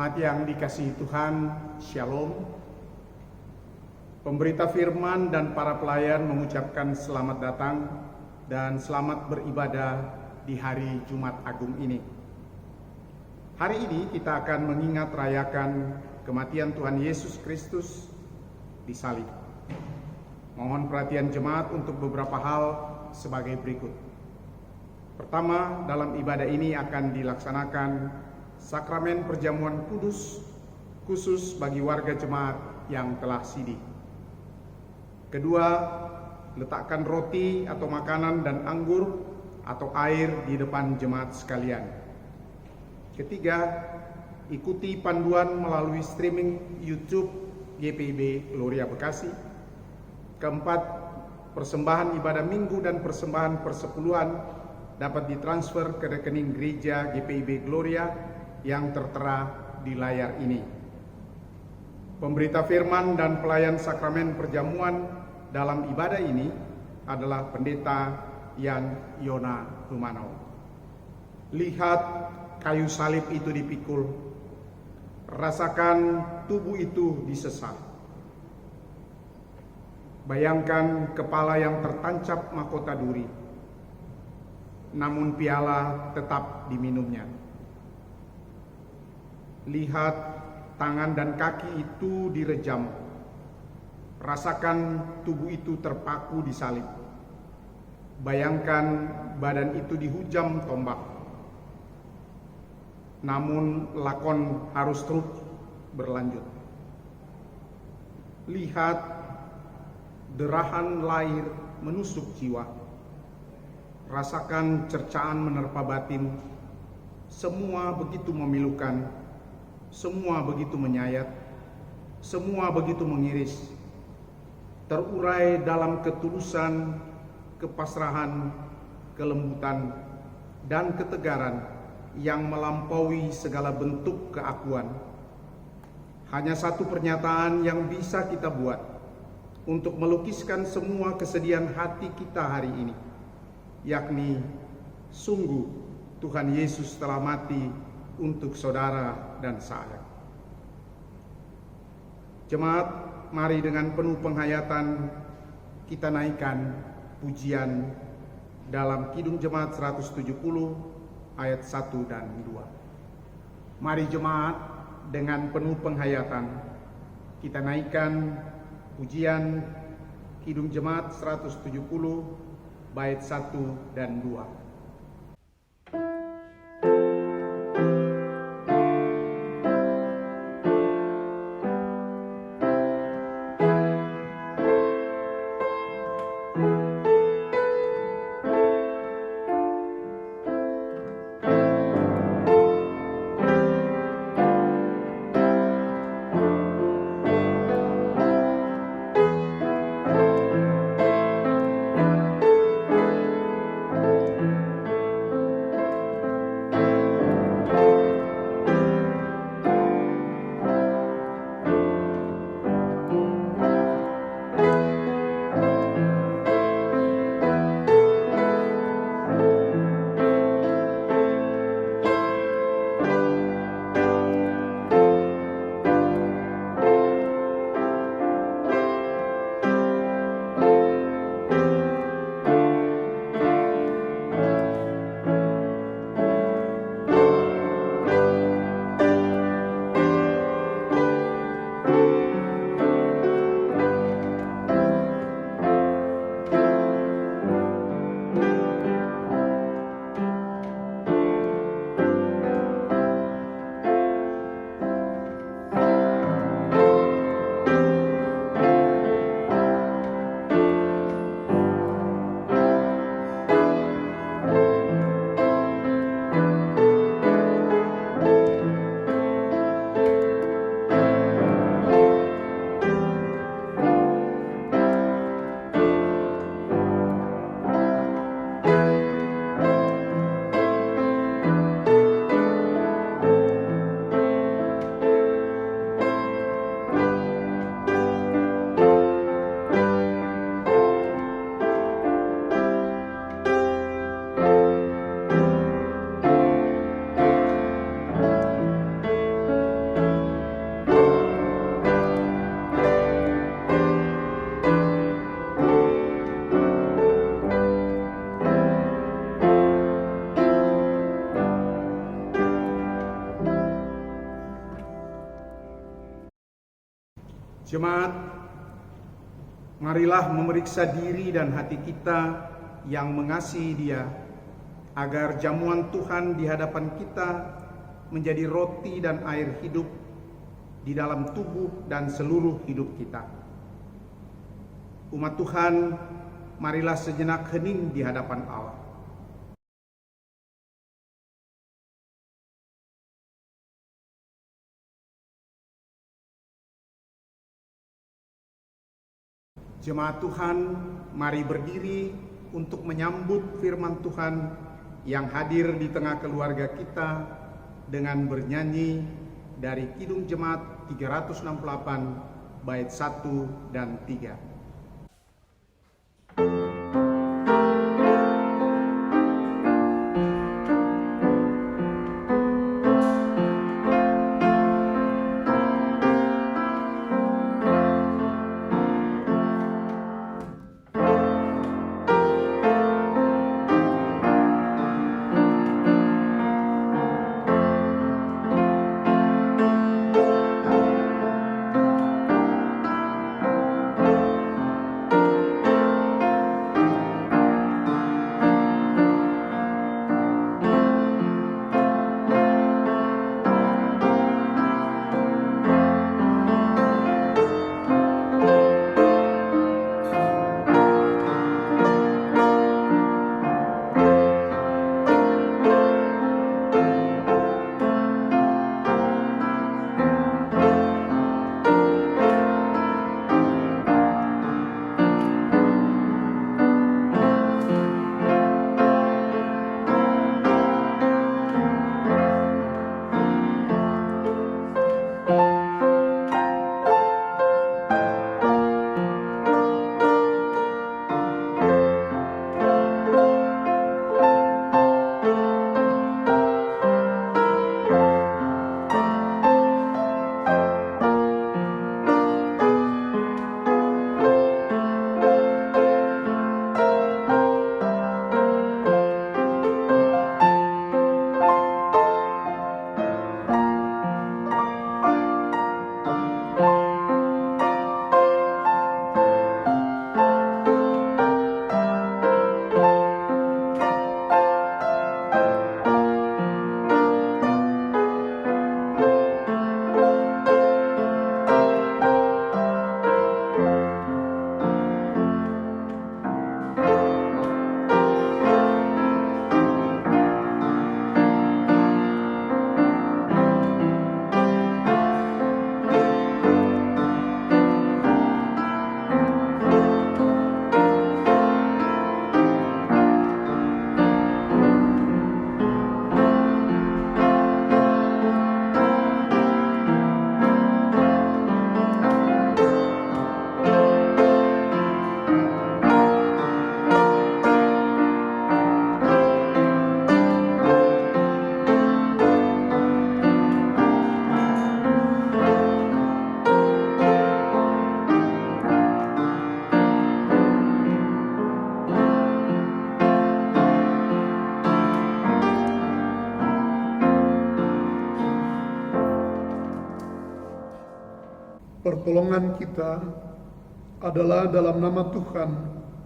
Jemaat yang dikasihi Tuhan, Shalom. Pemberita firman dan para pelayan mengucapkan selamat datang dan selamat beribadah di hari Jumat Agung ini. Hari ini kita akan mengingat rayakan kematian Tuhan Yesus Kristus di salib. Mohon perhatian jemaat untuk beberapa hal sebagai berikut. Pertama, dalam ibadah ini akan dilaksanakan sakramen perjamuan kudus khusus bagi warga jemaat yang telah sidi. Kedua, letakkan roti atau makanan dan anggur atau air di depan jemaat sekalian. Ketiga, ikuti panduan melalui streaming YouTube GPIB Gloria Bekasi. Keempat, persembahan ibadah minggu dan persembahan persepuluhan dapat ditransfer ke rekening gereja GPIB Gloria yang tertera di layar ini. Pemberita firman dan pelayan sakramen perjamuan dalam ibadah ini adalah Pendeta Yan Yona Rumanau. Lihat kayu salib itu dipikul, rasakan tubuh itu disesat. Bayangkan kepala yang tertancap mahkota duri, namun piala tetap diminumnya. Lihat tangan dan kaki itu direjam, rasakan tubuh itu terpaku di salib. Bayangkan badan itu dihujam tombak, namun lakon harus terus berlanjut. Lihat derahan lahir menusuk jiwa, rasakan cercaan menerpa batin. Semua begitu memilukan, semua begitu menyayat, semua begitu mengiris, terurai dalam ketulusan, kepasrahan, kelembutan, dan ketegaran yang melampaui segala bentuk keakuan. Hanya satu pernyataan yang bisa kita buat untuk melukiskan semua kesedihan hati kita hari ini, yakni sungguh Tuhan Yesus telah mati untuk saudara dan saya. Jemaat, mari dengan penuh penghayatan kita naikkan pujian dalam Kidung Jemaat 170 ayat 1 dan 2. Mari jemaat, dengan penuh penghayatan kita naikkan pujian Kidung Jemaat 170 bait 1 dan 2. Jemaat, marilah memeriksa diri dan hati kita yang mengasihi Dia, agar jamuan Tuhan di hadapan kita menjadi roti dan air hidup di dalam tubuh dan seluruh hidup kita. Umat Tuhan, marilah sejenak hening di hadapan Allah. Jemaat Tuhan, mari berdiri untuk menyambut firman Tuhan yang hadir di tengah keluarga kita dengan bernyanyi dari Kidung Jemaat 368 bait 1 dan 3. Pertolongan kita adalah dalam nama Tuhan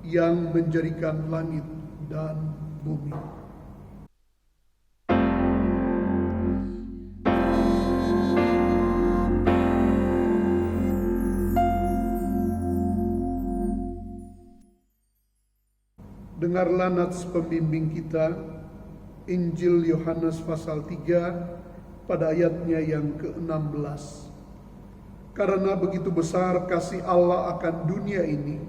yang menjadikan langit dan bumi. Dengarlah nats pembimbing kita, Injil Yohanes pasal 3 pada ayatnya yang ke-16. Karena begitu besar kasih Allah akan dunia ini,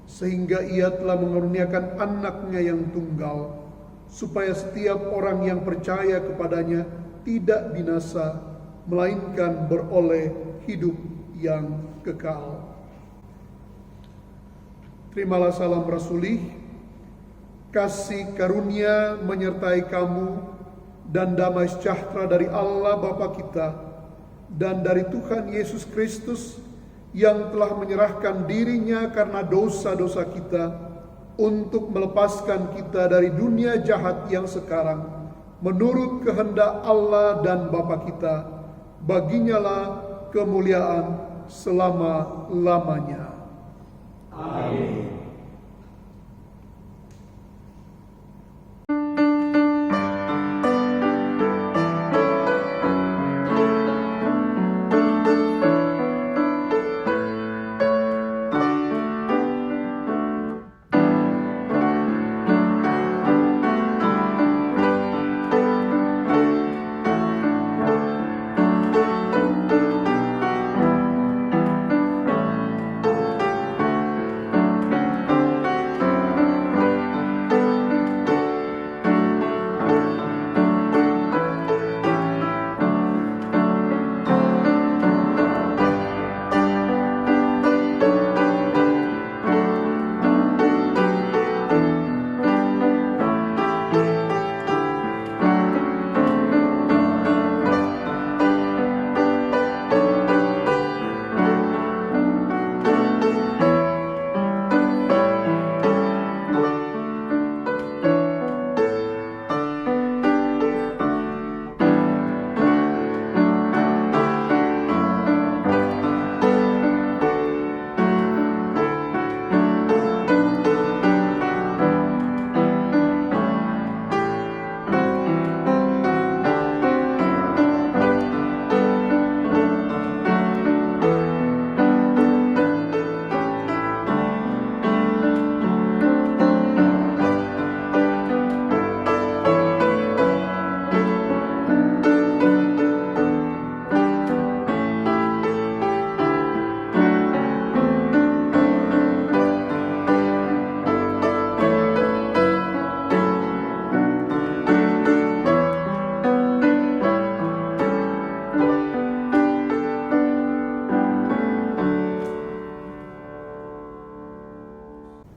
sehingga Ia telah mengaruniakan anaknya yang tunggal, supaya setiap orang yang percaya kepadanya tidak binasa, melainkan beroleh hidup yang kekal. Terimalah salam rasulih, kasih karunia menyertai kamu, dan damai sejahtera dari Allah Bapa kita dan dari Tuhan Yesus Kristus, yang telah menyerahkan dirinya karena dosa-dosa kita untuk melepaskan kita dari dunia jahat yang sekarang, menurut kehendak Allah dan Bapa kita. Baginya lah kemuliaan selama-lamanya. Amin.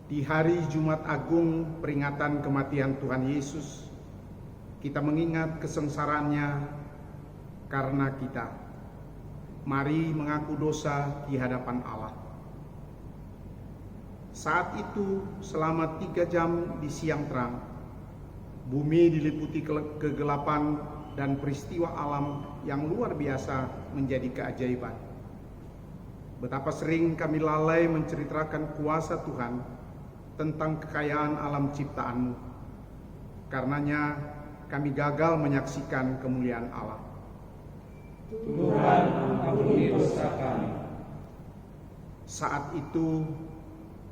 Di hari Jumat Agung peringatan kematian Tuhan Yesus, kita mengingat kesengsaraannya karena kita. Mari mengaku dosa di hadapan Allah. Saat itu selama 3 jam di siang terang, bumi diliputi kegelapan dan peristiwa alam yang luar biasa menjadi keajaiban. Betapa sering kami lalai menceritakan kuasa Tuhan tentang kekayaan alam ciptaan-Mu. Karenanya kami gagal menyaksikan kemuliaan Allah. Tuhan, ampuni dosa kami. Saat itu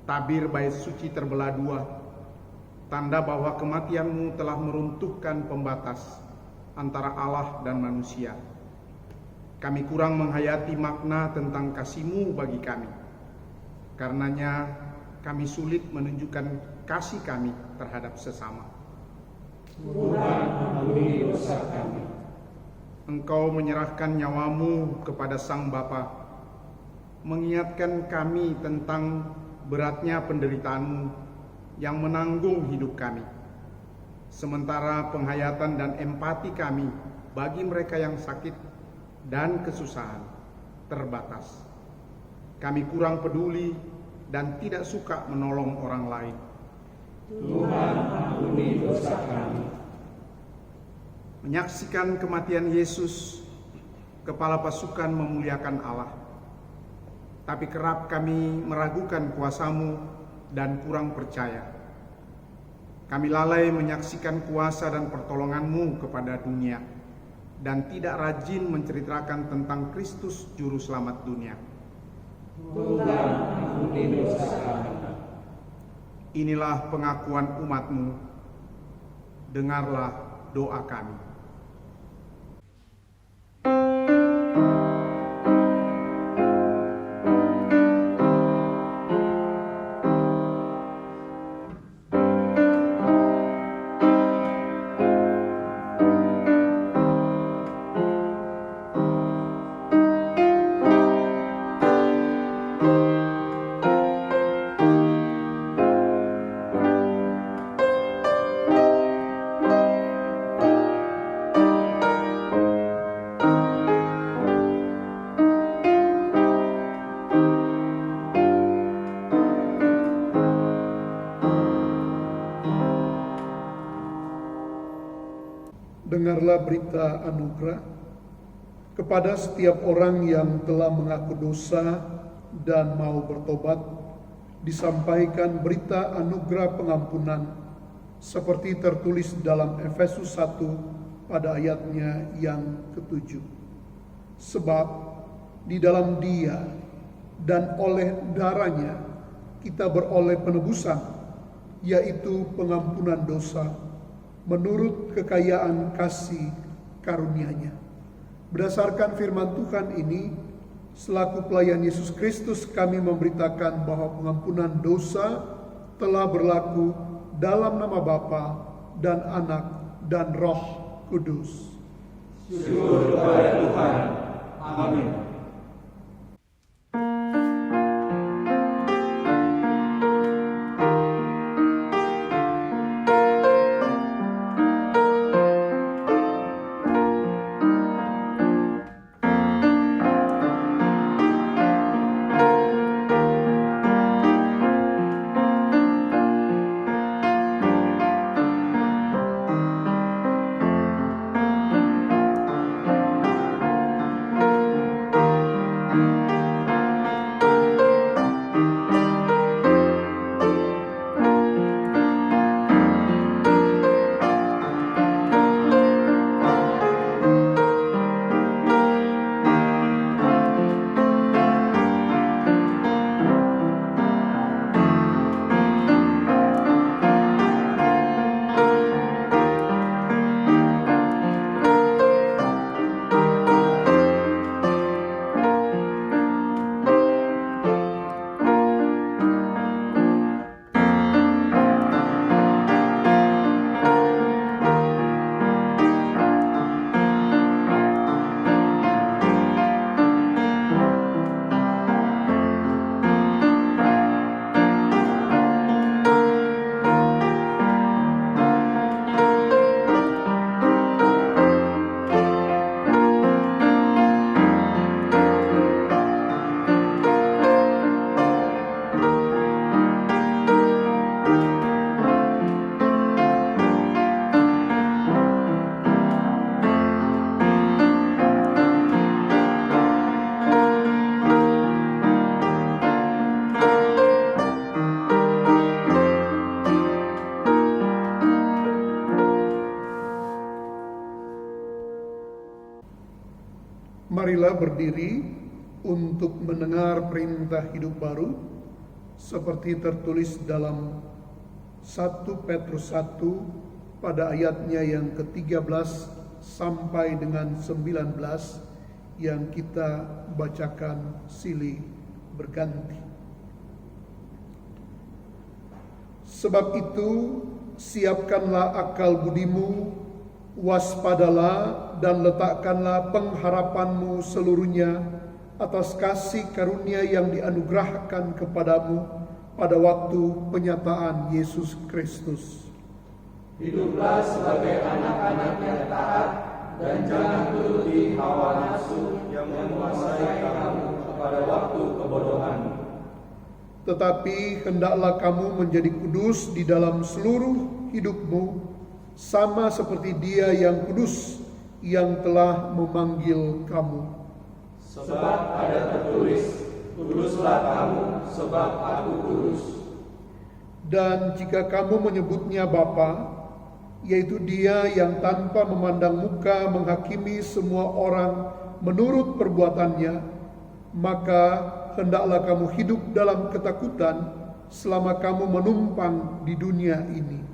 tabir bait suci terbelah 2, tanda bahwa kematian-Mu telah meruntuhkan pembatas antara Allah dan manusia. Kami kurang menghayati makna tentang kasih-Mu bagi kami. Karenanya kami sulit menunjukkan kasih kami terhadap sesama. Tuhan, ampuni dosa kami. Engkau menyerahkan nyawa-Mu kepada Sang Bapa, mengingatkan kami tentang beratnya penderitaan-Mu yang menanggung hidup kami. Sementara penghayatan dan empati kami bagi mereka yang sakit dan kesusahan terbatas. Kami kurang peduli dan tidak suka menolong orang lain. Tuhan, ampuni dosa kami. Menyaksikan kematian Yesus, kepala pasukan memuliakan Allah. Tapi kerap kami meragukan kuasa-Mu dan kurang percaya. Kami lalai menyaksikan kuasa dan pertolongan-Mu kepada dunia dan tidak rajin menceritakan tentang Kristus Juru Selamat dunia. Tuhan, ampuni dosa kami. Inilah pengakuan umat-Mu. Dengarlah doa kami. Dengarlah berita anugerah. Kepada setiap orang yang telah mengaku dosa dan mau bertobat, disampaikan berita anugerah pengampunan seperti tertulis dalam Efesus 1 pada ayatnya yang ke-7. Sebab di dalam Dia dan oleh darahnya kita beroleh penebusan, yaitu pengampunan dosa menurut kekayaan kasih karunia-Nya. Berdasarkan firman Tuhan ini, selaku pelayan Yesus Kristus, kami memberitakan bahwa pengampunan dosa telah berlaku dalam nama Bapa dan Anak dan Roh Kudus. Syukur kepada Tuhan. Amin. Marilah berdiri untuk mendengar perintah hidup baru seperti tertulis dalam 1 Petrus 1 pada ayatnya yang ke-13 sampai dengan 19 yang kita bacakan silih berganti. Sebab itu, siapkanlah akal budimu, waspadalah dan letakkanlah pengharapanmu seluruhnya atas kasih karunia yang dianugerahkan kepadamu pada waktu penyataan Yesus Kristus. Hiduplah sebagai anak-anak yang taat dan jangan turuti hawa nafsu yang menguasai kamu pada waktu kebodohanmu. Tetapi hendaklah kamu menjadi kudus di dalam seluruh hidupmu, sama seperti Dia yang kudus yang telah memanggil kamu. Sebab ada tertulis, kuduslah kamu sebab aku kudus. Dan jika kamu menyebutnya Bapa, yaitu Dia yang tanpa memandang muka menghakimi semua orang menurut perbuatannya, maka hendaklah kamu hidup dalam ketakutan selama kamu menumpang di dunia ini.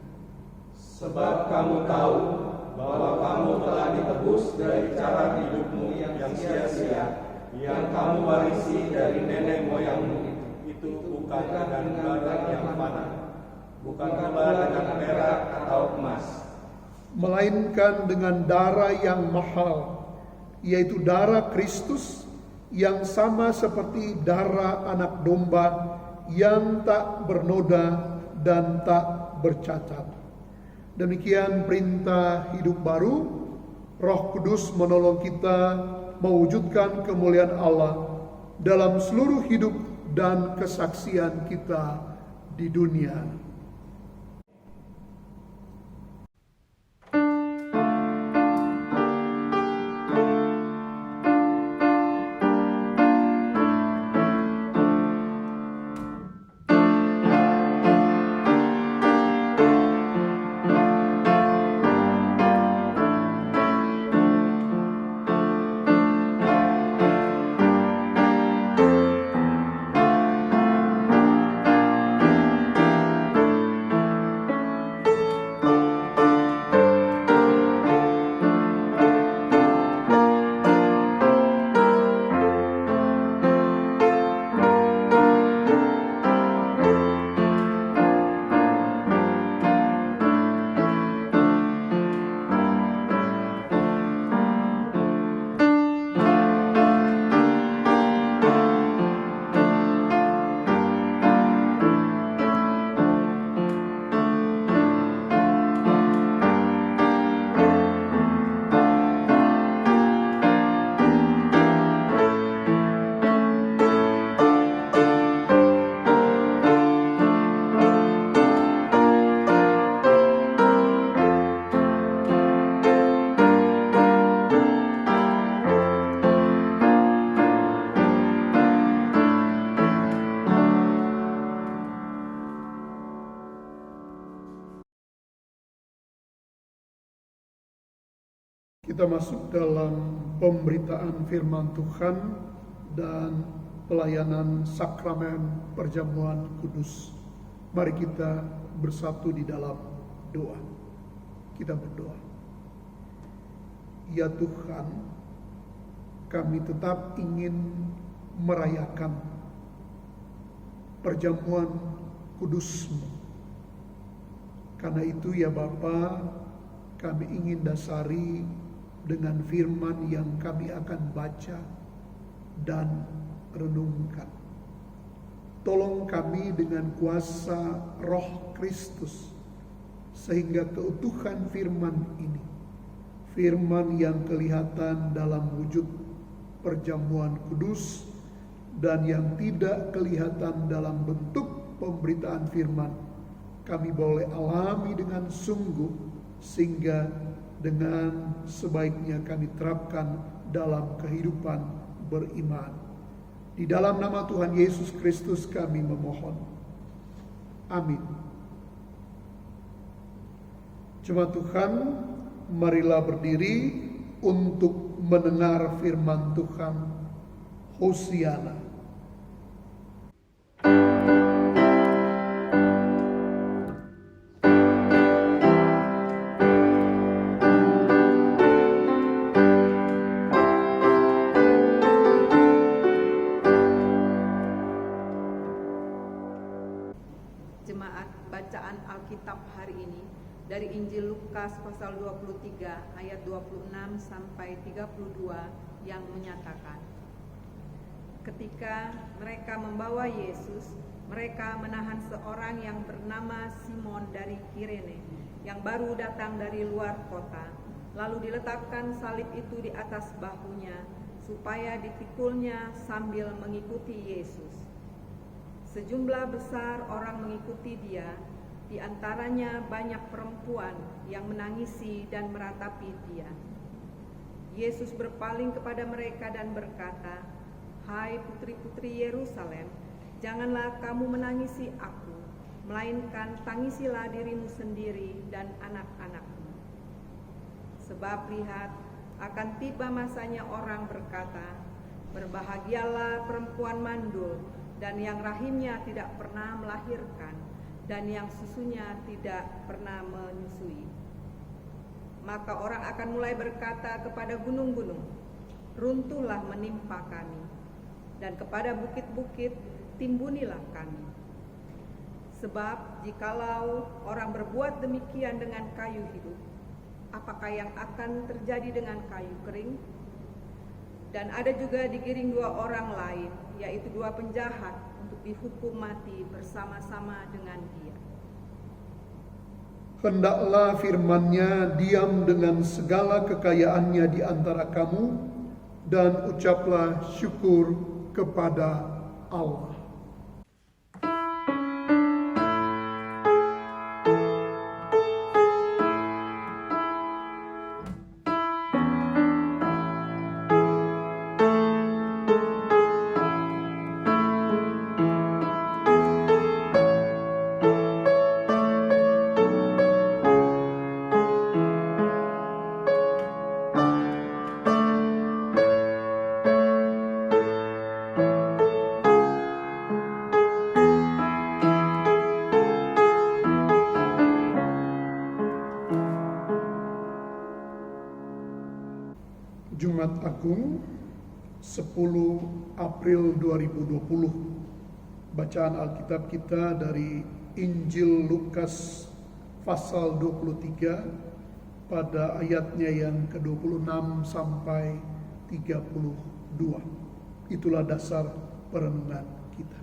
Sebab kamu tahu bahwa kamu telah ditebus dari cara hidupmu yang sia-sia, yang kamu warisi dari nenek moyangmu. Itu bukan dengan barang yang fana, bukan pula dengan perak atau emas, melainkan dengan darah yang mahal, yaitu darah Kristus yang sama seperti darah anak domba yang tak bernoda dan tak bercacat. Demikian perintah hidup baru. Roh Kudus menolong kita mewujudkan kemuliaan Allah dalam seluruh hidup dan kesaksian kita di dunia. kita masuk dalam pemberitaan firman Tuhan dan pelayanan sakramen perjamuan kudus. Mari kita bersatu di dalam doa. Kita berdoa. Ya Tuhan, kami tetap ingin merayakan perjamuan kudus-Mu. Karena itu ya Bapa, kami ingin dasari dengan firman yang kami akan baca dan renungkan. Tolong kami dengan kuasa Roh Kristus, sehingga keutuhan firman ini, firman yang kelihatan dalam wujud perjamuan kudus dan yang tidak kelihatan dalam bentuk pemberitaan firman, kami boleh alami dengan sungguh, sehingga dengan sebaiknya kami terapkan dalam kehidupan beriman. Di dalam nama Tuhan Yesus Kristus kami memohon. Amin. Jemaat Tuhan, marilah berdiri untuk mendengar firman Tuhan. Hosiana. Jemaat, bacaan Alkitab hari ini dari Injil Lukas pasal 23 ayat 26 sampai 32 yang menyatakan, ketika mereka membawa Yesus, mereka menahan seorang yang bernama Simon dari Kirene yang baru datang dari luar kota, lalu diletakkan salib itu di atas bahunya supaya dipikulnya sambil mengikuti Yesus. Sejumlah besar orang mengikuti dia, di antaranya banyak perempuan yang menangisi dan meratapi dia. Yesus berpaling kepada mereka dan berkata, "Hai putri-putri Yerusalem, janganlah kamu menangisi aku, melainkan tangisilah dirimu sendiri dan anak-anakmu. Sebab lihat, akan tiba masanya orang berkata, berbahagialah perempuan mandul, dan yang rahimnya tidak pernah melahirkan, dan yang susunya tidak pernah menyusui. Maka orang akan mulai berkata kepada gunung-gunung, runtuhlah menimpa kami, dan kepada bukit-bukit, timbunilah kami. Sebab jikalau orang berbuat demikian dengan kayu hidup, apakah yang akan terjadi dengan kayu kering? Dan ada juga digiring dua orang lain, yaitu dua penjahat, untuk dihukum mati bersama-sama dengan dia." Hendaklah firman-Nya diam dengan segala kekayaannya di antara kamu, dan ucaplah syukur kepada Allah. Jumat Agung 10 April 2020. Bacaan Alkitab kita dari Injil Lukas pasal 23 pada ayatnya yang ke-26 sampai 32. Itulah dasar perenungan kita.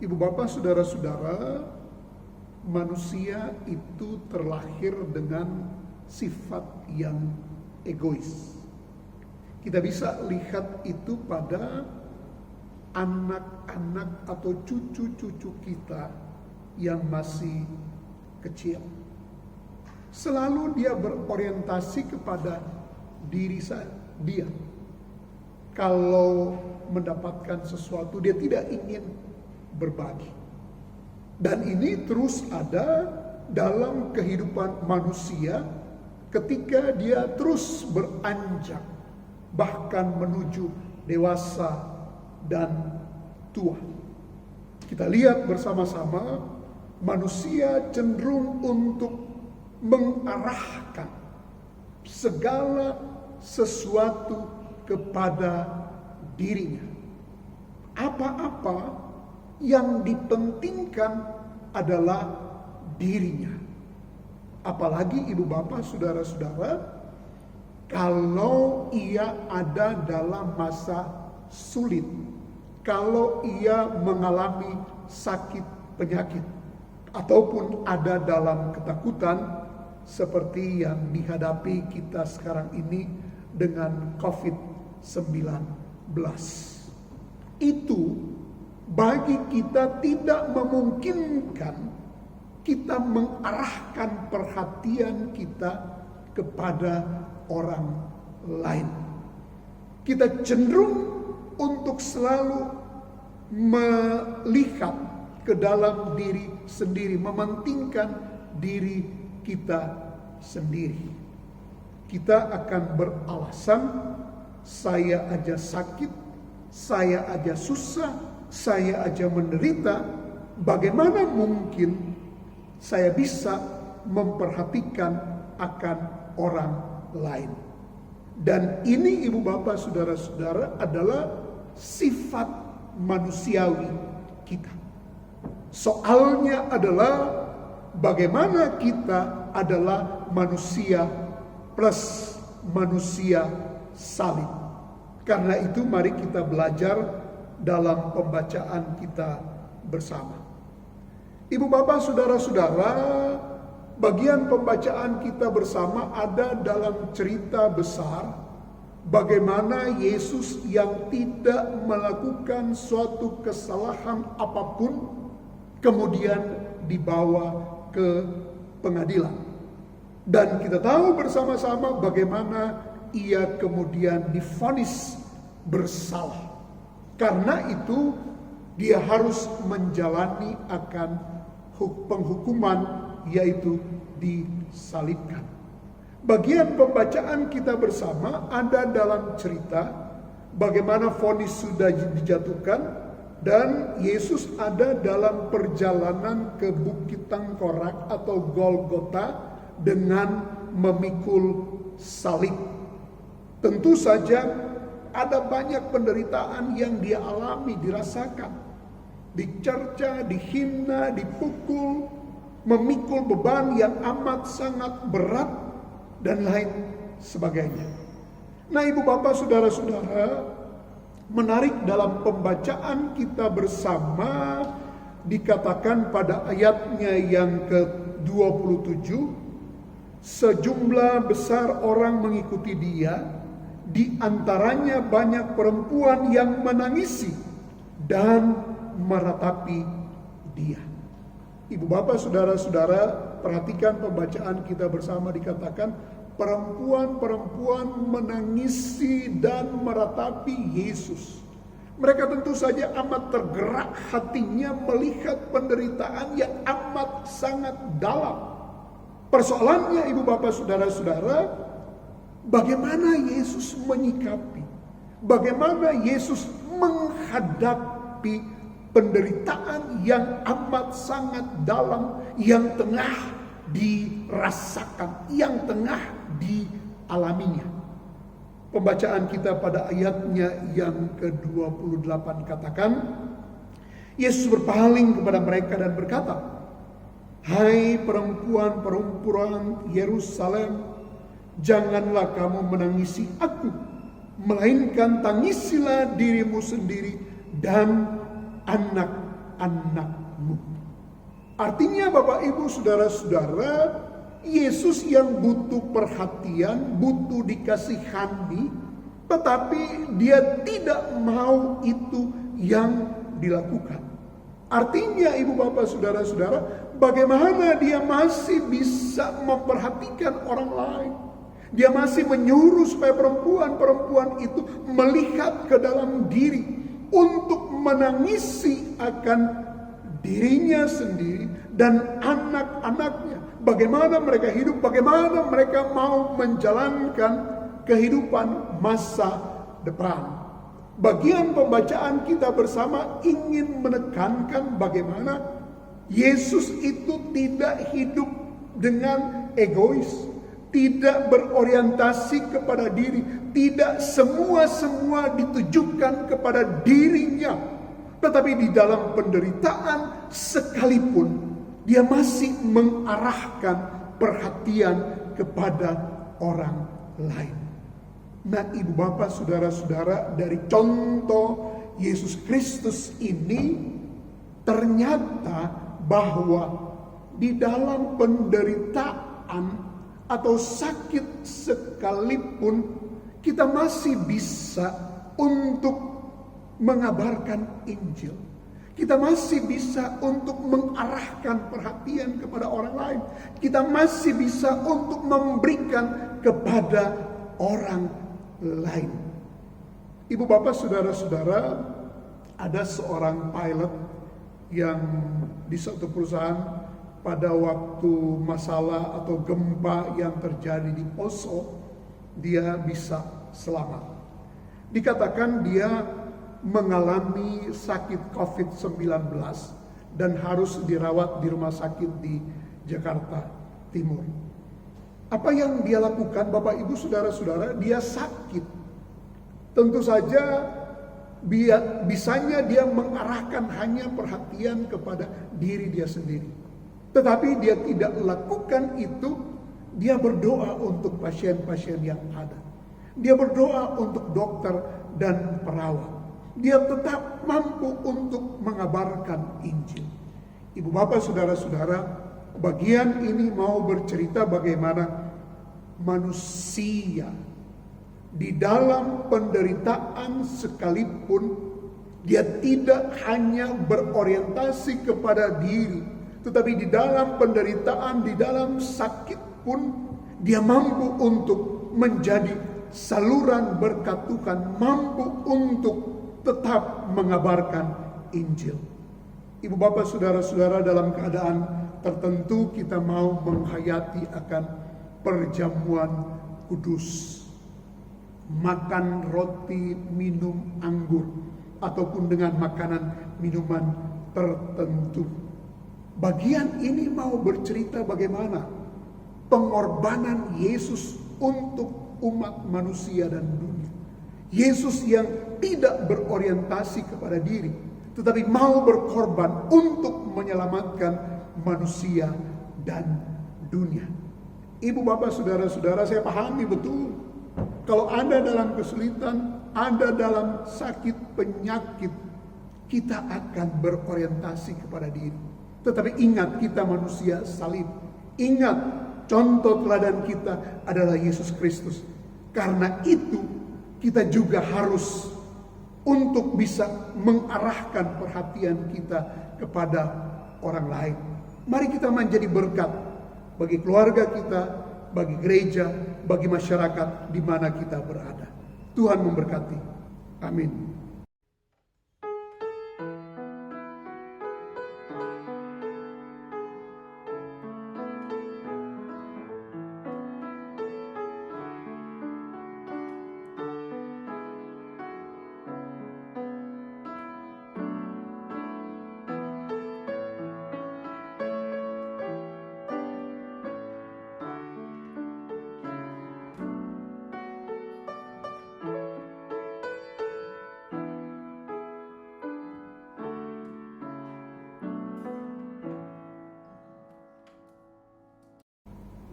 Ibu bapak saudara-saudara, manusia itu terlahir dengan sifat yang egois. Kita bisa lihat itu pada anak-anak atau cucu-cucu kita yang masih kecil. Selalu dia berorientasi kepada diri dia. Kalau mendapatkan sesuatu, dia tidak ingin berbagi. Dan ini terus ada dalam kehidupan manusia ketika dia terus beranjak bahkan menuju dewasa dan tua. Kita lihat bersama-sama manusia cenderung untuk mengarahkan segala sesuatu kepada dirinya. Apa-apa yang dipentingkan adalah dirinya. Apalagi ibu bapak, saudara-saudara, kalau ia ada dalam masa sulit, kalau ia mengalami sakit penyakit, ataupun ada dalam ketakutan seperti yang dihadapi kita sekarang ini dengan COVID-19. Itu bagi kita tidak memungkinkan kita mengarahkan perhatian kita kepada orang lain. Kita cenderung untuk selalu melihat ke dalam diri sendiri, mementingkan diri kita sendiri. Kita akan beralasan, saya aja sakit, saya aja susah, saya aja menderita, bagaimana mungkin saya bisa memperhatikan akan orang lain. Dan ini ibu bapak, saudara-saudara, adalah sifat manusiawi kita. Soalnya adalah bagaimana kita adalah manusia plus manusia salib. Karena itu mari kita belajar dalam pembacaan kita bersama. Ibu bapak, saudara-saudara, bagian pembacaan kita bersama ada dalam cerita besar bagaimana Yesus yang tidak melakukan suatu kesalahan apapun kemudian dibawa ke pengadilan. Dan kita tahu bersama-sama bagaimana ia kemudian divonis bersalah. Karena itu dia harus menjalani akan penghukuman, yaitu disalibkan. Bagian pembacaan kita bersama ada dalam cerita bagaimana vonis sudah dijatuhkan dan Yesus ada dalam perjalanan ke Bukit Tengkorak atau Golgota dengan memikul salib. Tentu saja ada banyak penderitaan yang dia alami, dirasakan. Dicerca, dihina, dipukul, memikul beban yang amat sangat berat, dan lain sebagainya. Nah ibu bapak, saudara-saudara, menarik dalam pembacaan kita bersama dikatakan pada ayatnya yang ke-27, sejumlah besar orang mengikuti dia, di antaranya banyak perempuan yang menangisi dan meratapi dia. Ibu bapak, saudara-saudara, perhatikan pembacaan kita bersama dikatakan perempuan-perempuan menangisi dan meratapi Yesus. Mereka tentu saja amat tergerak hatinya melihat penderitaan yang amat sangat dalam. Persoalannya ibu bapak, saudara-saudara, bagaimana Yesus menyikapi, bagaimana Yesus menghadapi penderitaan yang amat sangat dalam yang tengah dirasakan, yang tengah dialaminya. Pembacaan kita pada ayatnya yang ke-28 katakan, Yesus berpaling kepada mereka dan berkata, hai perempuan-perempuan Yerusalem, janganlah kamu menangisi aku, melainkan tangisilah dirimu sendiri dan anak-anakmu. Artinya Bapak Ibu Saudara-saudara, Yesus yang butuh perhatian, butuh dikasihani, tetapi dia tidak mau itu yang dilakukan. Artinya Ibu Bapak Saudara-saudara, bagaimana dia masih bisa memperhatikan orang lain. Dia masih menyuruh supaya perempuan-perempuan itu melihat ke dalam diri untuk menangisi akan dirinya sendiri dan anak-anaknya, bagaimana mereka hidup, bagaimana mereka mau menjalankan kehidupan masa depan. Bagian pembacaan kita bersama ingin menekankan bagaimana Yesus itu tidak hidup dengan egois, tidak berorientasi kepada diri, tidak semua ditujukan kepada dirinya, tetapi di dalam penderitaan sekalipun dia masih mengarahkan perhatian kepada orang lain. Nah, ibu bapak, saudara-saudara, dari contoh Yesus Kristus ini ternyata bahwa di dalam penderitaan atau sakit sekalipun kita masih bisa untuk mengabarkan Injil. Kita masih bisa untuk mengarahkan perhatian kepada orang lain. Kita masih bisa untuk memberikan kepada orang lain. Ibu bapak, saudara-saudara, ada seorang pilot yang di suatu perusahaan pada waktu masalah atau gempa yang terjadi di Poso, dia bisa selamat. Dikatakan dia mengalami sakit COVID-19 dan harus dirawat di rumah sakit di Jakarta Timur. Apa yang dia lakukan, Bapak Ibu Saudara-saudara? Dia sakit. Tentu saja bisanya dia mengarahkan hanya perhatian kepada diri dia sendiri. Tetapi dia tidak lakukan itu. Dia berdoa untuk pasien-pasien yang ada. Dia berdoa untuk dokter dan perawat. Dia tetap mampu untuk mengabarkan Injil. Ibu bapak saudara-saudara, bagian ini mau bercerita bagaimana manusia di dalam penderitaan sekalipun dia tidak hanya berorientasi kepada diri, tetapi di dalam penderitaan, di dalam sakit pun dia mampu untuk menjadi saluran berkat Tuhan, mampu untuk tetap mengabarkan Injil. Ibu bapak saudara-saudara, dalam keadaan tertentu kita mau menghayati akan perjamuan kudus, makan roti, minum anggur, ataupun dengan makanan minuman tertentu. Bagian ini mau bercerita bagaimana pengorbanan Yesus untuk umat manusia dan dunia. Yesus yang tidak berorientasi kepada diri, tetapi mau berkorban untuk menyelamatkan manusia dan dunia. Ibu bapak saudara-saudara, saya pahami betul kalau Anda dalam kesulitan, Anda dalam sakit penyakit, kita akan berorientasi kepada diri. Tetapi ingat, kita manusia salib. Ingat, contoh teladan kita adalah Yesus Kristus. Karena itu kita juga harus untuk bisa mengarahkan perhatian kita kepada orang lain. Mari kita menjadi berkat bagi keluarga kita, bagi gereja, bagi masyarakat di mana kita berada. Tuhan memberkati. Amin.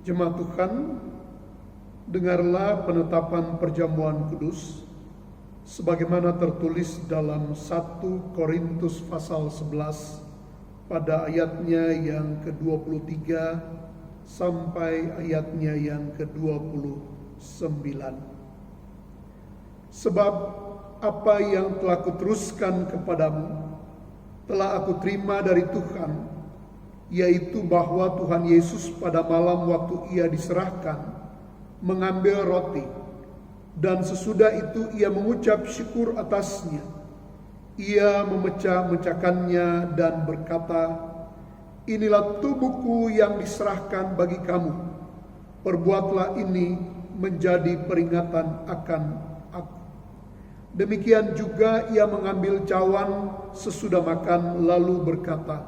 Jemaat Tuhan, dengarlah penetapan perjamuan kudus sebagaimana tertulis dalam 1 Korintus pasal 11 pada ayatnya yang ke-23 sampai ayatnya yang ke-29. Sebab apa yang telah kuteruskan kepadamu telah aku terima dari Tuhan, yaitu bahwa Tuhan Yesus pada malam waktu ia diserahkan mengambil roti, dan sesudah itu ia mengucap syukur atasnya. Ia memecah-mecahkannya dan berkata, inilah tubuhku yang diserahkan bagi kamu. Perbuatlah ini menjadi peringatan akan aku. Demikian juga ia mengambil cawan sesudah makan lalu berkata,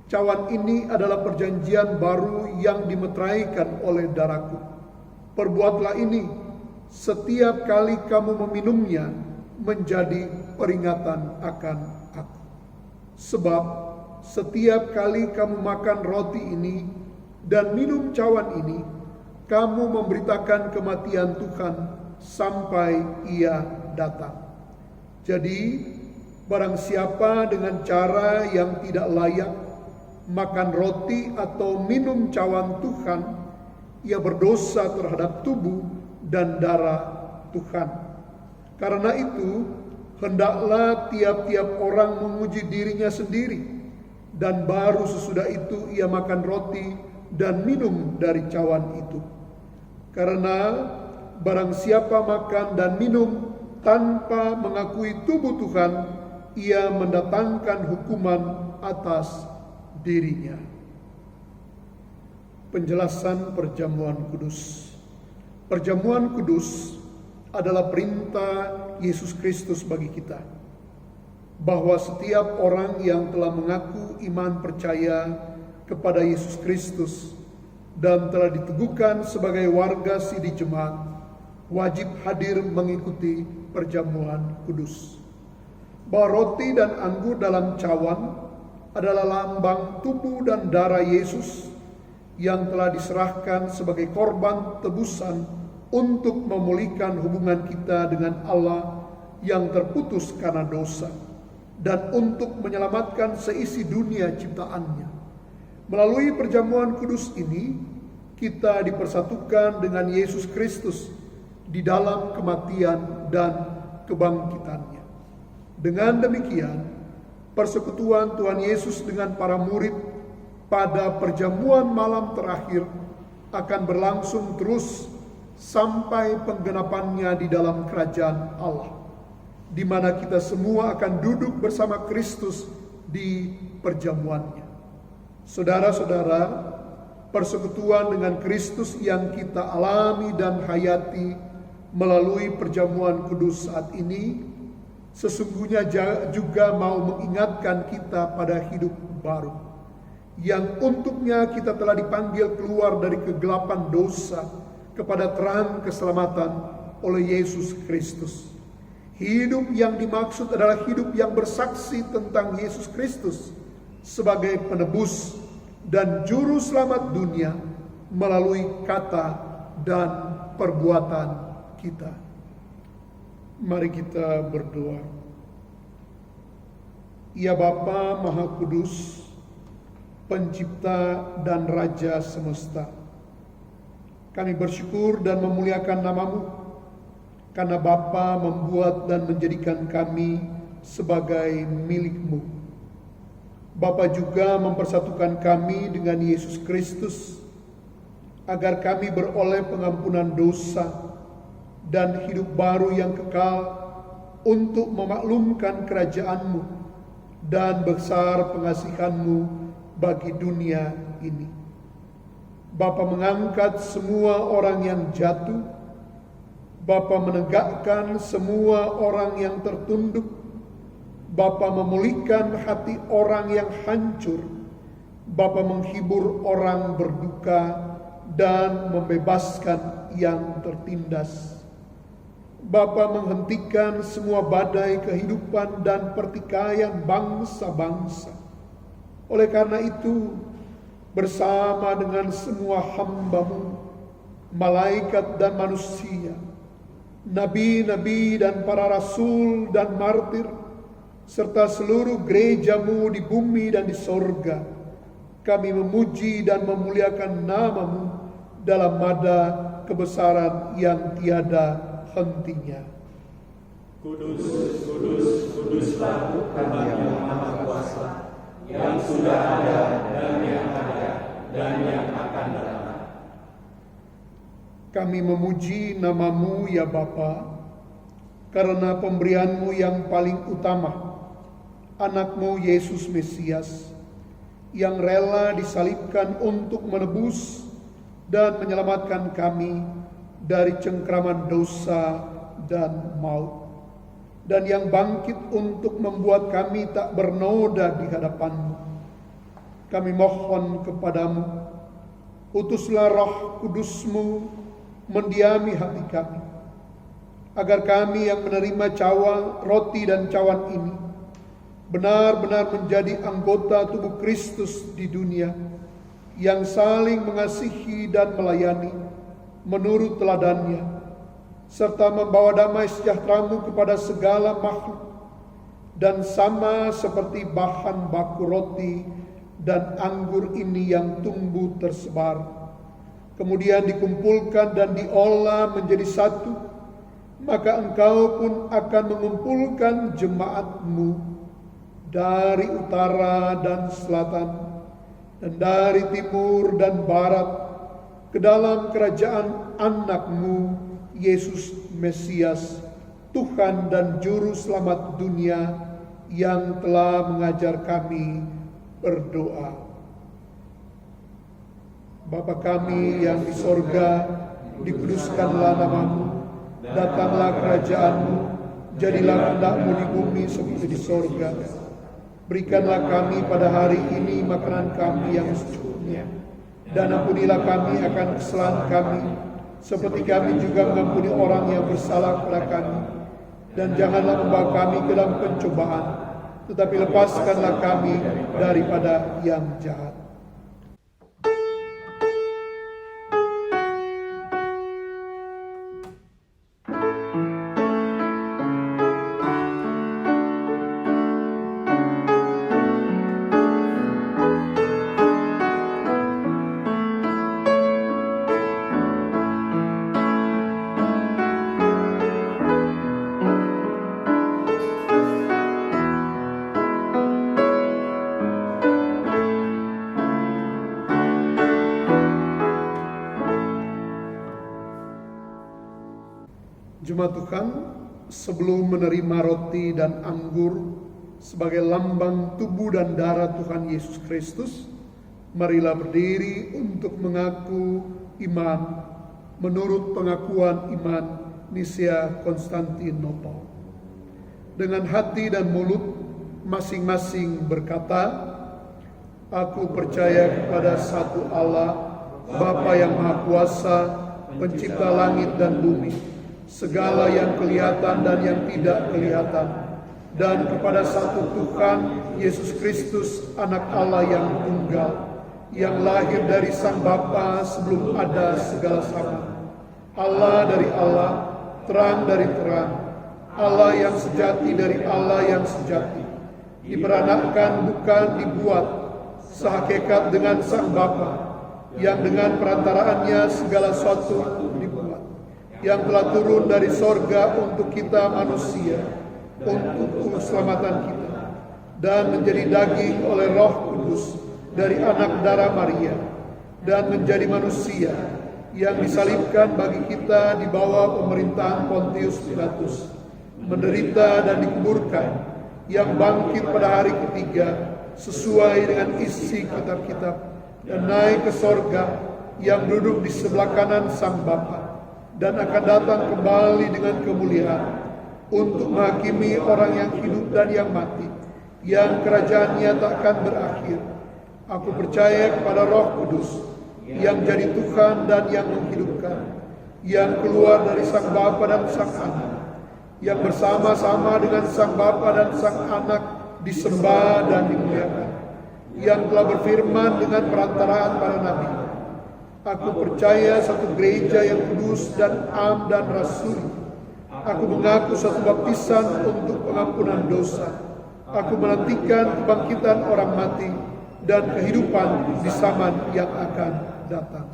cawan ini adalah perjanjian baru yang dimeteraikan oleh darahku. Perbuatlah ini setiap kali kamu meminumnya menjadi peringatan akan aku. Sebab setiap kali kamu makan roti ini dan minum cawan ini, kamu memberitakan kematian Tuhan sampai ia datang. Jadi, barang siapa dengan cara yang tidak layak makan roti atau minum cawan Tuhan, ia berdosa terhadap tubuh dan darah Tuhan. Karena itu, hendaklah tiap-tiap orang menguji dirinya sendiri, dan baru sesudah itu ia makan roti dan minum dari cawan itu. Karena barang siapa makan dan minum tanpa mengakui tubuh Tuhan, ia mendatangkan hukuman atas dirinya. Penjelasan perjamuan kudus. Perjamuan kudus adalah perintah Yesus Kristus bagi kita, bahwa setiap orang yang telah mengaku iman percaya kepada Yesus Kristus dan telah diteguhkan sebagai warga Sidih Jemaat, wajib hadir mengikuti perjamuan kudus. Bahwa roti dan anggur dalam cawan adalah lambang tubuh dan darah Yesus yang telah diserahkan sebagai korban tebusan untuk memulihkan hubungan kita dengan Allah yang terputus karena dosa, dan untuk menyelamatkan seisi dunia ciptaannya. Melalui perjamuan kudus ini, kita dipersatukan dengan Yesus Kristus di dalam kematian dan kebangkitannya. Dengan demikian, persekutuan Tuhan Yesus dengan para murid pada perjamuan malam terakhir akan berlangsung terus sampai penggenapannya di dalam kerajaan Allah, di mana kita semua akan duduk bersama Kristus di perjamuannya. Saudara-saudara, persekutuan dengan Kristus yang kita alami dan hayati melalui perjamuan kudus saat ini sesungguhnya juga mau mengingatkan kita pada hidup baru, yang untuknya kita telah dipanggil keluar dari kegelapan dosa kepada terang keselamatan oleh Yesus Kristus. Hidup yang dimaksud adalah hidup yang bersaksi tentang Yesus Kristus sebagai penebus dan juru selamat dunia melalui kata dan perbuatan kita. Mari kita berdoa. Ya Bapa Maha Kudus, Pencipta dan Raja semesta, kami bersyukur dan memuliakan nama-Mu, karena Bapa membuat dan menjadikan kami sebagai milik-Mu. Bapa juga mempersatukan kami dengan Yesus Kristus, agar kami beroleh pengampunan dosa dan hidup baru yang kekal untuk memaklumkan kerajaan-Mu dan besar pengasihan-Mu bagi dunia ini. Bapa mengangkat semua orang yang jatuh, Bapa menegakkan semua orang yang tertunduk, Bapa memulihkan hati orang yang hancur, Bapa menghibur orang berduka dan membebaskan yang tertindas. Bapa menghentikan semua badai kehidupan dan pertikaian bangsa-bangsa. Oleh karena itu, bersama dengan semua hamba-Mu, malaikat dan manusia, nabi-nabi dan para rasul dan martir, serta seluruh gereja-Mu di bumi dan di sorga, kami memuji dan memuliakan nama-Mu dalam nada kebesaran yang tiada hentinya. Kudus, kudus, kuduslah Tuhan yang Maha Kuasa, yang sudah ada dan yang akan datang. Kami memuji nama-Mu ya Bapa, karena pemberian-Mu yang paling utama, anak-Mu Yesus Mesias, yang rela disalibkan untuk menebus dan menyelamatkan kami dari cengkraman dosa dan maut, dan yang bangkit untuk membuat kami tak bernoda di hadapan-Mu. Kami mohon kepadamu, utuslah Roh Kudus-Mu mendiami hati kami, agar kami yang menerima roti dan cawan ini benar-benar menjadi anggota tubuh Kristus di dunia, yang saling mengasihi dan melayani menurut teladannya, serta membawa damai sejahtera-Mu kepada segala makhluk, dan sama seperti bahan baku roti dan anggur ini yang tumbuh tersebar, kemudian dikumpulkan dan diolah menjadi satu, maka Engkau pun akan mengumpulkan jemaat-Mu dari utara dan selatan, dan dari timur dan barat, ke dalam kerajaan anak-Mu, Yesus Mesias, Tuhan dan Juru Selamat dunia, yang telah mengajar kami berdoa. Bapa kami yang di sorga, dikuduskanlah nama-Mu, datanglah kerajaan-Mu, jadilah kehendak-Mu di bumi seperti di sorga. Berikanlah kami pada hari ini makanan kami yang secukupnya, dan ampunilah kami akan kesalahan kami, seperti kami juga mengampuni orang yang bersalah kepada kami. Dan janganlah membawa kami ke dalam pencobaan, tetapi lepaskanlah kami daripada yang jahat. Jemaat Tuhan, sebelum menerima roti dan anggur sebagai lambang tubuh dan darah Tuhan Yesus Kristus, marilah berdiri untuk mengaku iman menurut pengakuan iman Nicea Konstantinopel. Dengan hati dan mulut masing-masing berkata, aku percaya kepada satu Allah, Bapa yang Maha Kuasa, pencipta langit dan bumi, segala yang kelihatan dan yang tidak kelihatan, dan kepada satu Tuhan, Yesus Kristus, anak Allah yang tunggal, yang lahir dari Sang Bapa sebelum ada segala zaman. Allah dari Allah, terang dari terang, Allah yang sejati dari Allah yang sejati, diperanakkan bukan dibuat, sehakikat dengan Sang Bapa, yang dengan perantaraannya segala sesuatu dibuat, yang telah turun dari sorga untuk kita manusia, untuk keselamatan kita, dan menjadi daging oleh Roh Kudus dari anak darah Maria, dan menjadi manusia, yang disalibkan bagi kita di bawah pemerintahan Pontius Pilatus, menderita dan dikuburkan, yang bangkit pada hari ketiga sesuai dengan isi kitab-kitab, dan naik ke sorga, yang duduk di sebelah kanan Sang Bapa, dan akan datang kembali dengan kemuliaan untuk menghakimi orang yang hidup dan yang mati, yang kerajaannya takkan berakhir. Aku percaya kepada Roh Kudus, yang jadi Tuhan dan yang menghidupkan, yang keluar dari Sang Bapa dan Sang Anak, yang bersama-sama dengan Sang Bapa dan Sang Anak disembah dan dimuliakan, yang telah berfirman dengan perantaraan para nabi. Aku percaya satu gereja yang kudus dan am dan rasuli. Aku mengaku satu baptisan untuk pengampunan dosa. Aku menantikan kebangkitan orang mati dan kehidupan di zaman yang akan datang.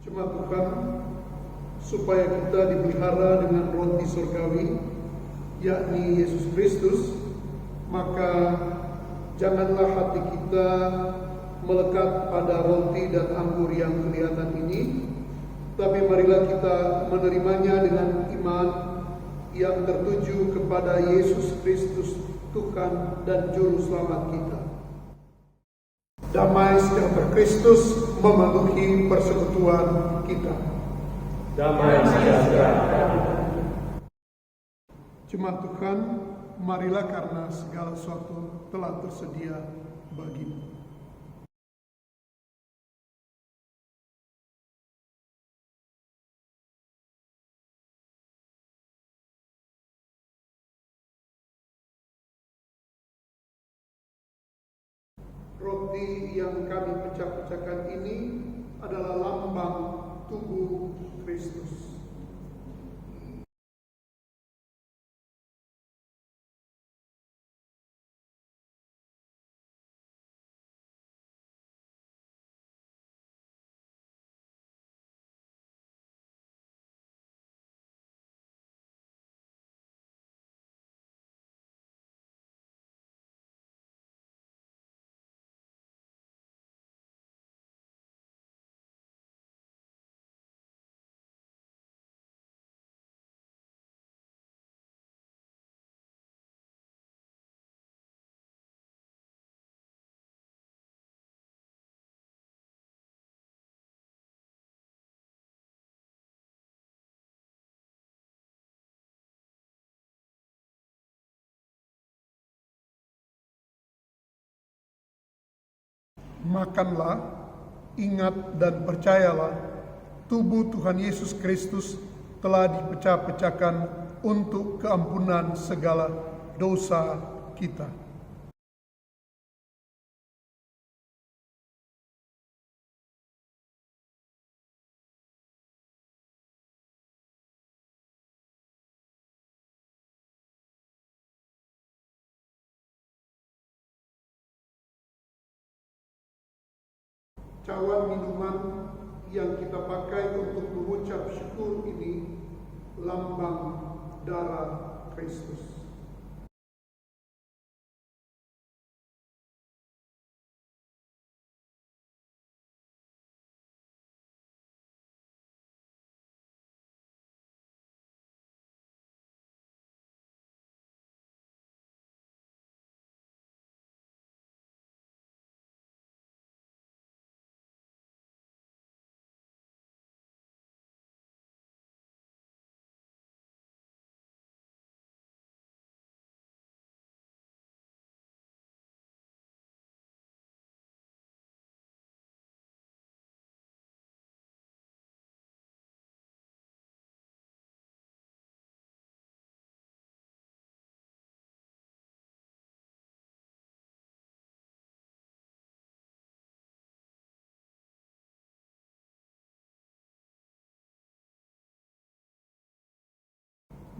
Cuma Tuhan, supaya kita dipelihara dengan roti surgawi, yakni Yesus Kristus, maka janganlah hati kita melekat pada roti dan anggur yang kelihatan ini, tapi marilah kita menerimanya dengan iman yang tertuju kepada Yesus Kristus, Tuhan dan Juru Selamat kita. Damai sejahtera Kristus memenuhi persekutuan kita. Damai sejahtera. Jemaat Tuhan, marilah karena segala sesuatu telah tersedia bagimu. Roti yang kami pecah-pecahkan ini adalah lambang tubuh Kristus. Makanlah, ingat dan percayalah, tubuh Tuhan Yesus Kristus telah dipecah-pecahkan untuk keampunan segala dosa kita. Cawan minuman yang kita pakai untuk mengucap syukur ini lambang darah Kristus.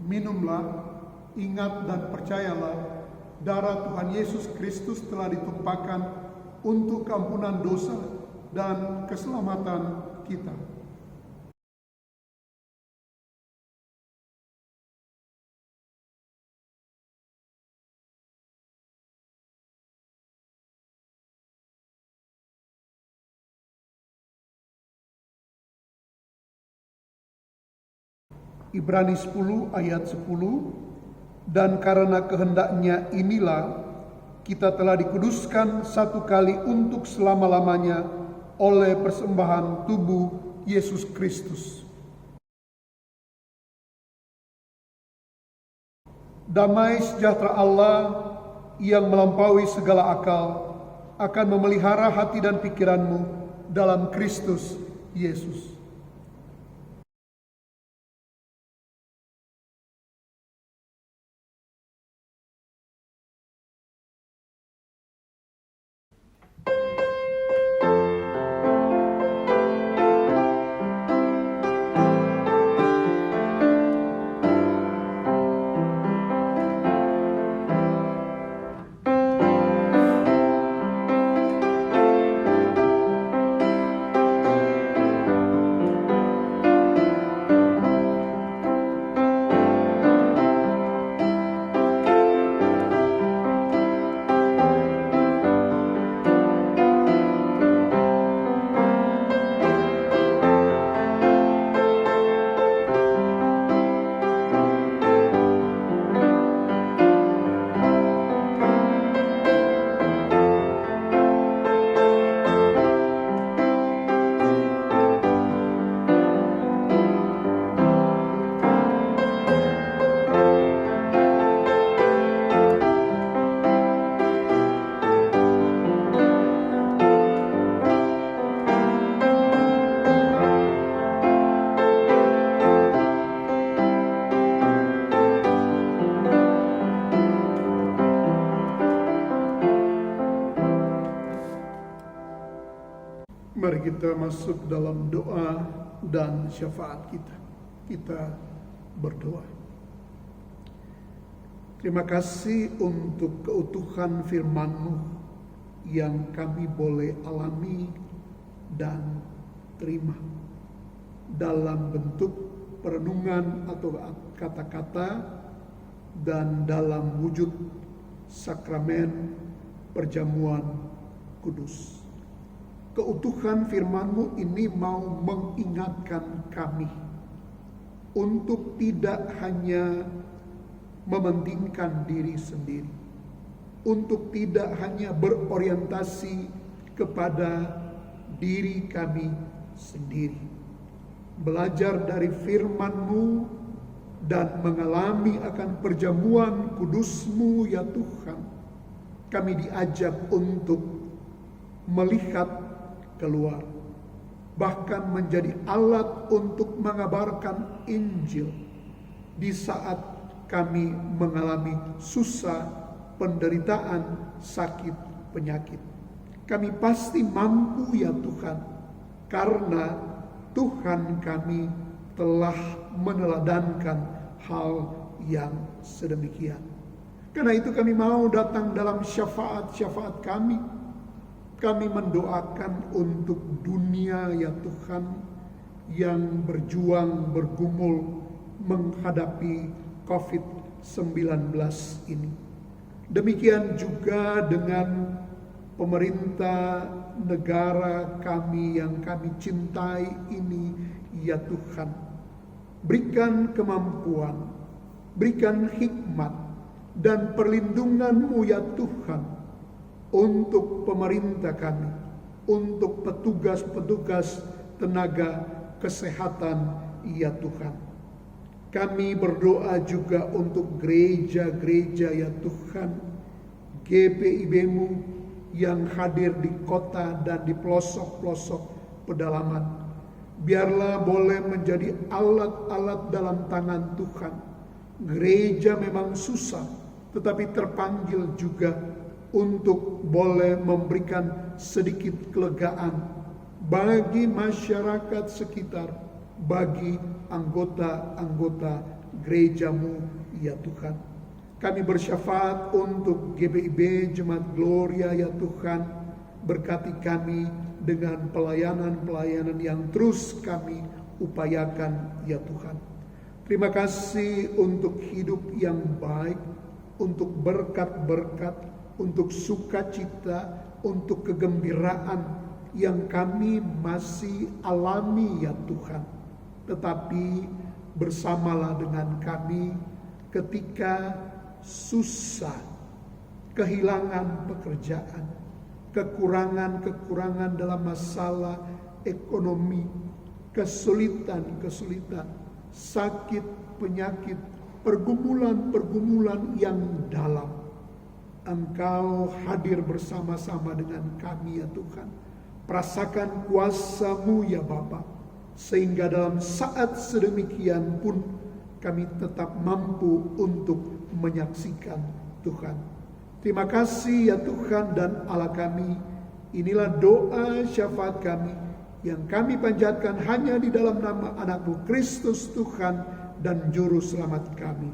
Minumlah, ingat dan percayalah, darah Tuhan Yesus Kristus telah ditumpahkan untuk keampunan dosa dan keselamatan kita. Ibrani 10 ayat 10, dan karena kehendaknya inilah kita telah dikuduskan satu kali untuk selama-lamanya oleh persembahan tubuh Yesus Kristus. Damai sejahtera Allah yang melampaui segala akal akan memelihara hati dan pikiranmu dalam Kristus Yesus. kita masuk dalam doa dan syafaat kita. Kita berdoa. Terima kasih untuk keutuhan firman-Mu yang kami boleh alami dan terima dalam bentuk perenungan atau kata-kata dan dalam wujud sakramen perjamuan kudus. Keutuhan firman-Mu ini mau mengingatkan kami untuk tidak hanya mementingkan diri sendiri, untuk tidak hanya berorientasi kepada diri kami sendiri. Belajar dari firman-Mu dan mengalami akan perjamuan kudus-Mu ya Tuhan, kami diajak untuk melihat keluar, bahkan menjadi alat untuk mengabarkan Injil di saat kami mengalami susah, penderitaan, sakit, penyakit. Kami pasti mampu ya Tuhan, karena Tuhan kami telah meneladankan hal yang sedemikian. Karena itu kami mau datang dalam syafaat-syafaat kami. Kami mendoakan untuk dunia ya Tuhan yang berjuang, bergumul menghadapi COVID-19 ini. Demikian juga dengan pemerintah negara kami yang kami cintai ini ya Tuhan. Berikan kemampuan, berikan hikmat dan perlindungan-Mu ya Tuhan untuk pemerintah kami, untuk petugas-petugas tenaga kesehatan ya Tuhan. Kami berdoa juga untuk gereja-gereja ya Tuhan, GPIB-Mu yang hadir di kota dan di pelosok-pelosok pedalaman. Biarlah boleh menjadi alat-alat dalam tangan Tuhan. Gereja memang susah, tetapi terpanggil juga untuk boleh memberikan sedikit kelegaan bagi masyarakat sekitar, bagi anggota-anggota gereja-Mu ya Tuhan. Kami bersyafaat untuk GPIB Jemaat Gloria ya Tuhan. Berkati kami dengan pelayanan-pelayanan yang terus kami upayakan ya Tuhan. Terima kasih untuk hidup yang baik, untuk berkat-berkat, untuk sukacita, untuk kegembiraan yang kami masih alami ya Tuhan. Tetapi bersamalah dengan kami ketika susah, kehilangan pekerjaan, kekurangan-kekurangan dalam masalah ekonomi, kesulitan-kesulitan, sakit, penyakit, pergumulan-pergumulan yang dalam. Engkau hadir bersama-sama dengan kami ya Tuhan. Rasakan kuasa-Mu ya Bapa, sehingga dalam saat sedemikian pun kami tetap mampu untuk menyaksikan Tuhan. Terima kasih ya Tuhan dan Allah kami. Inilah doa syafaat kami yang kami panjatkan hanya di dalam nama Anak-Mu Kristus Tuhan dan Juru Selamat kami.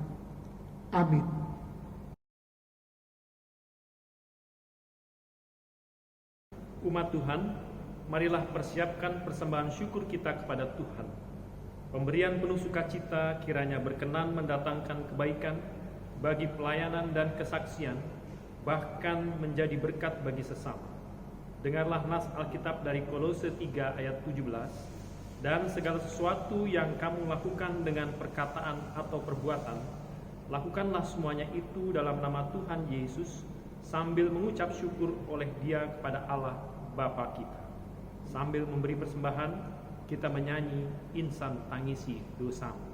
Amin. Umat Tuhan, marilah persiapkan persembahan syukur kita kepada Tuhan. Pemberian penuh sukacita kiranya berkenan mendatangkan kebaikan bagi pelayanan dan kesaksian, bahkan menjadi berkat bagi sesama. Dengarlah nas Alkitab dari Kolose 3 ayat 17, dan segala sesuatu yang kamu lakukan dengan perkataan atau perbuatan, lakukanlah semuanya itu dalam nama Tuhan Yesus, sambil mengucap syukur oleh Dia kepada Allah Bapa kita. Sambil memberi persembahan, kita menyanyi Insan Tangisi Dosamu.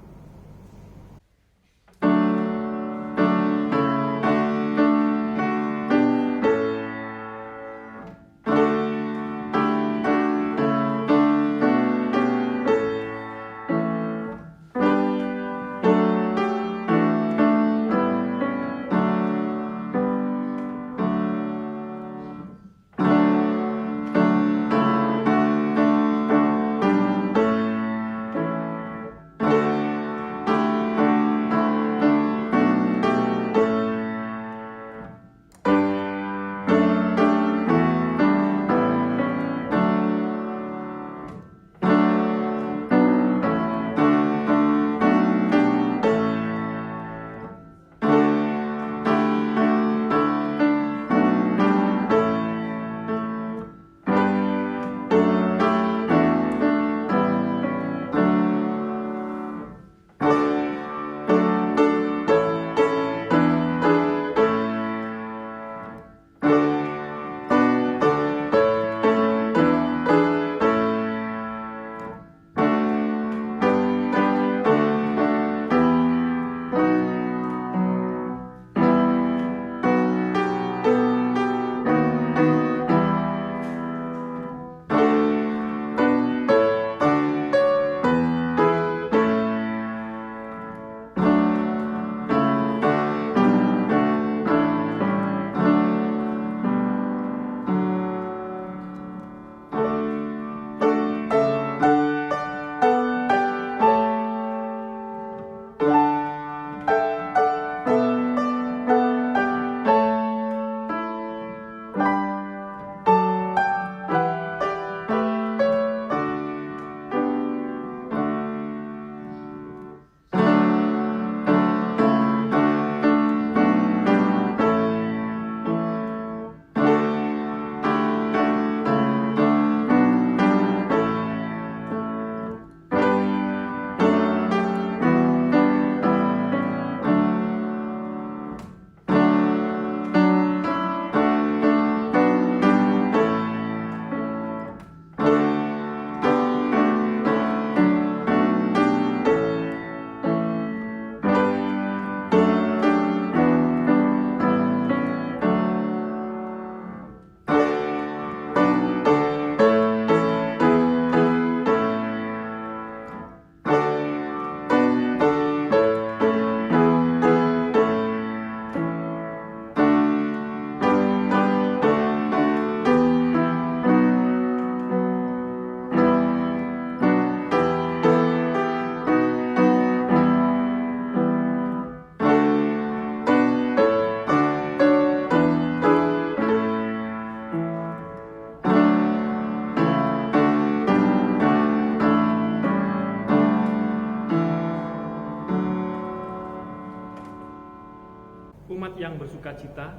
Umat yang bersukacita,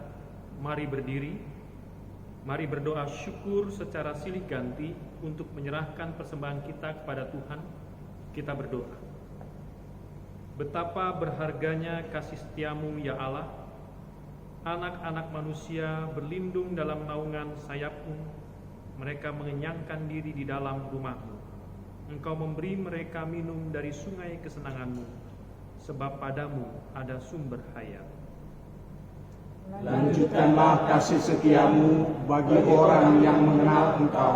mari berdiri, mari berdoa syukur secara silih ganti untuk menyerahkan persembahan kita kepada Tuhan. Kita berdoa. Betapa berharganya kasih setiamu ya Allah. Anak-anak manusia berlindung dalam naungan sayapmu. Mereka mengenyangkan diri di dalam rumahmu. Engkau memberi mereka minum dari sungai kesenanganmu, sebab padamu ada sumber hayat. Lanjutkanlah kasih setiamu bagi orang yang mengenal Engkau,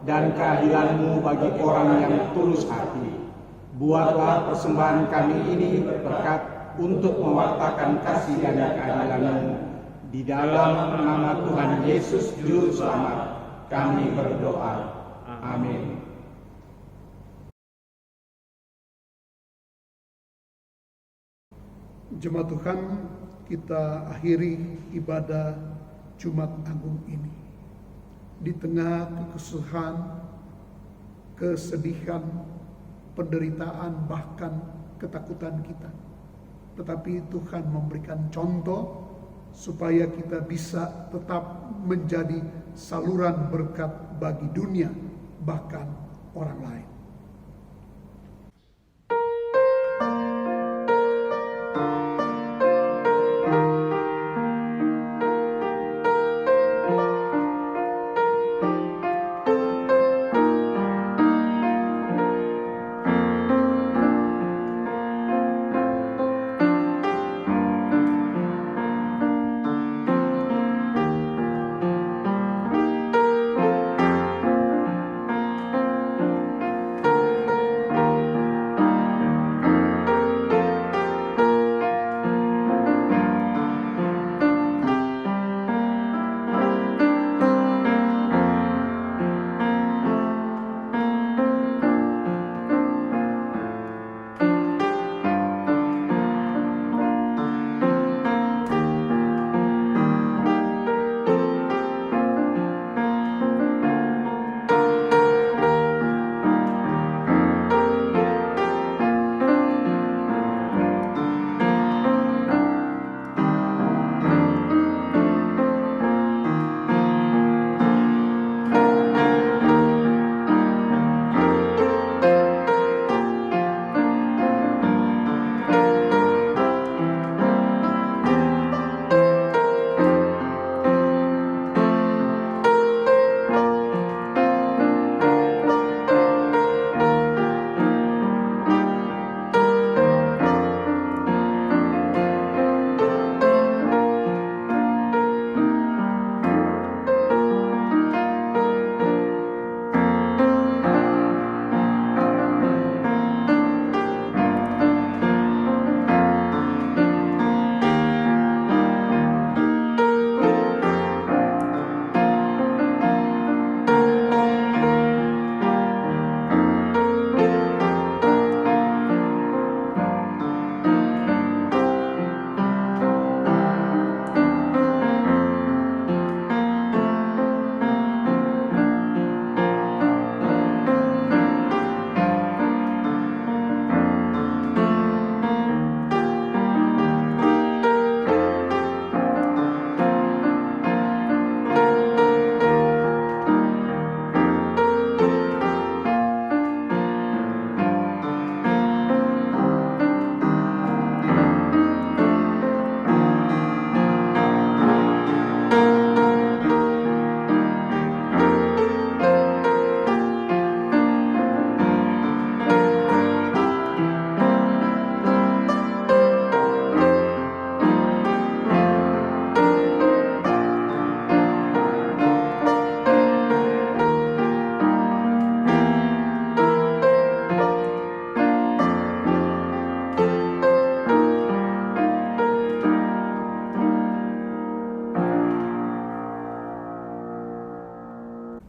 dan keadilanmu bagi orang yang tulus hati. Buatlah persembahan kami ini berkat untuk mewartakan kasih dan keadilan-Mu. Di dalam nama Tuhan Yesus Juru Selamat, kami berdoa. Amin. Jemaat Tuhan, kita akhiri ibadah Jumat Agung ini. Di tengah kekesusahan, kesedihan, penderitaan, bahkan ketakutan kita. Tetapi Tuhan memberikan contoh supaya kita bisa tetap menjadi saluran berkat bagi dunia, bahkan orang lain.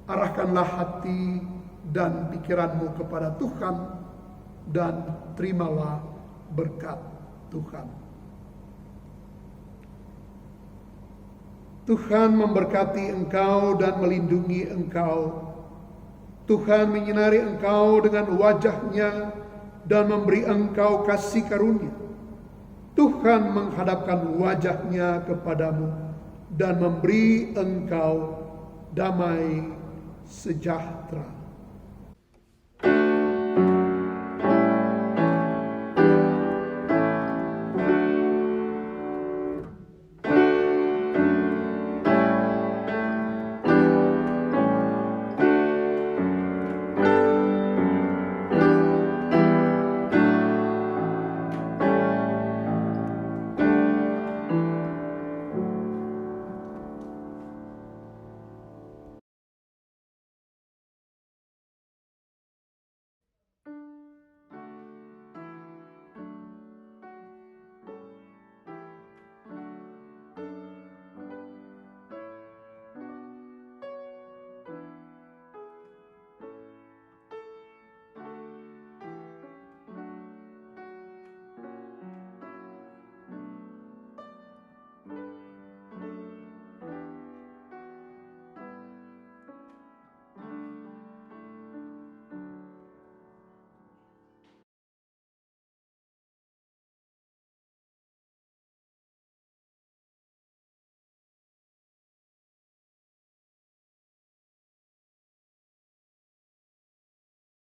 Arahkanlah hati dan pikiranmu kepada Tuhan dan terimalah berkat Tuhan. Tuhan memberkati engkau dan melindungi engkau. Tuhan menyinari engkau dengan wajah-Nya dan memberi engkau kasih karunia. Tuhan Tuhan menghadapkan wajahnya kepadamu dan memberi engkau damai sejahtera.